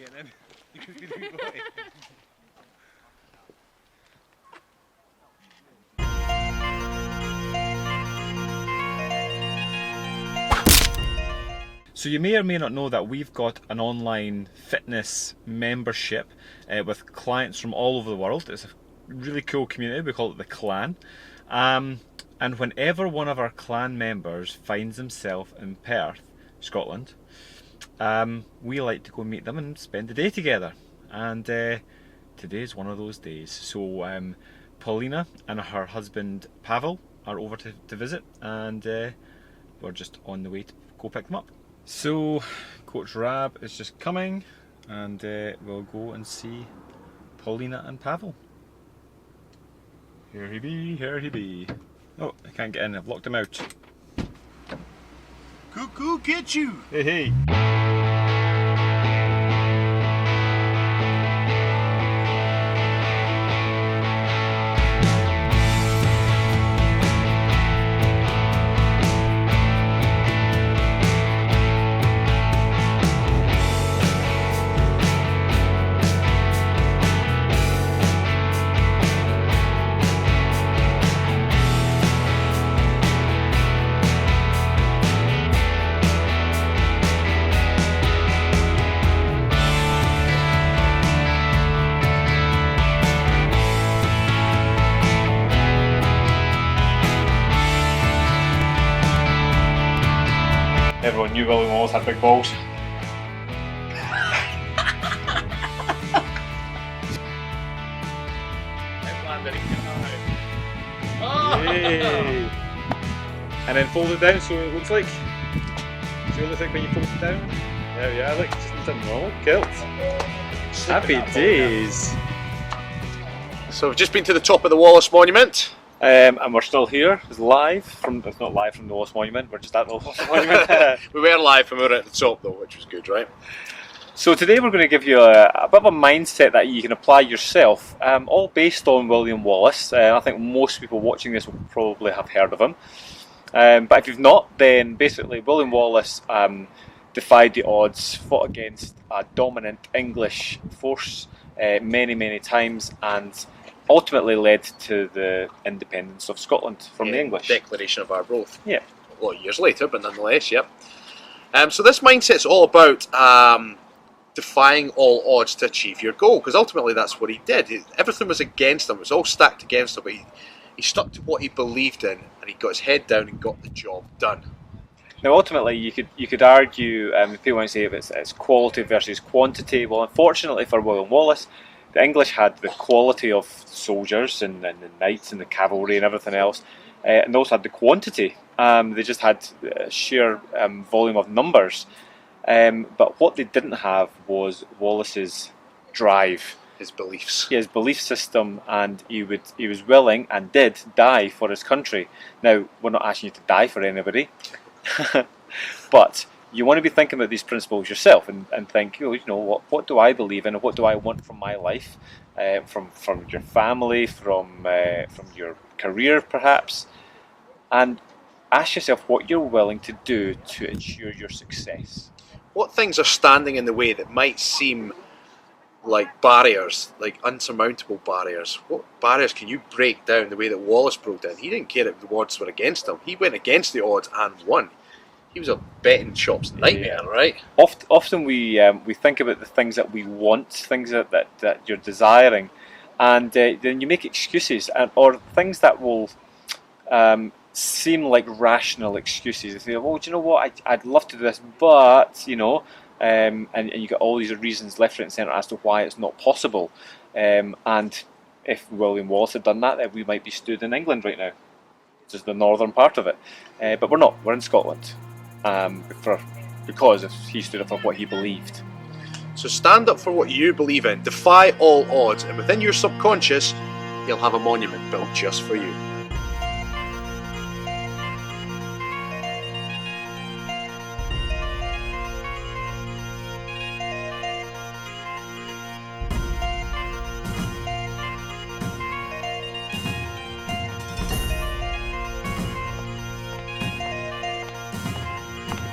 getting in. You could be the big boy. So you may or may not know that we've got an online fitness membership with clients from all over the world. It's a really cool community. We call it the Clan. And whenever one of our Clan members finds himself in Perth, Scotland, we like to go meet them and spend the day together. And today's one of those days. So Paulina and her husband Pavel are over to visit, and we're just on the way to go pick them up. So Coach Rab is just coming, and we'll go and see Paulina and Pavel. Here he be, here he be. Oh, I can't get in, I've locked him out. Cuckoo, get you! Hey, hey. Everyone knew William Wallace had big balls. Yay. And then fold it down so it looks like. See what it looks like when you fold it down? There we are, look, just a normal kilt. Happy days. So we've just been to the top of the Wallace Monument. And we're still here. It's live from. It's not live from the Wallace Monument. We're just at the Wallace Monument. We were live when we were at the top though, which was good, right? So today we're going to give you a bit of a mindset that you can apply yourself, all based on William Wallace. I think most people watching this will probably have heard of him. But if you've not, then basically William Wallace defied the odds, fought against a dominant English force many times, and ultimately led to the independence of Scotland from the English. Declaration of Arbroath. Yeah. A lot of years later, but nonetheless, yep. So this mindset's all about defying all odds to achieve your goal, because ultimately that's what he did. Everything was against him, it was all stacked against him, but he stuck to what he believed in, and he got his head down and got the job done. Now ultimately you could argue, people might say it's quality versus quantity. Well, unfortunately for William Wallace, the English had the quality of soldiers and the knights and the cavalry and everything else, and they also had the quantity. They just had sheer volume of numbers. But what they didn't have was Wallace's drive. His beliefs. His belief system, and he was willing and did die for his country. Now, we're not asking you to die for anybody, but you want to be thinking about these principles yourself and think, what do I believe in, and what do I want from my life, from your family, from your career perhaps, and ask yourself what you're willing to do to ensure your success. What things are standing in the way that might seem like barriers, like unsurmountable barriers? What barriers can you break down the way that Wallace broke down? He didn't care if the odds were against him. He went against the odds and won. He was a betting shop's nightmare, right? Often we think about the things that we want, things that you're desiring, and then you make excuses, or things that will seem like rational excuses. You say, well, do you know what? I'd love to do this, but and you get all these reasons left, right, and centre as to why it's not possible. And if William Wallace had done that, then we might be stood in England right now, just the northern part of it. But we're not. We're in Scotland. Because he stood up for what he believed. So stand up for what you believe in, defy all odds, and within your subconscious, you'll have a monument built just for you.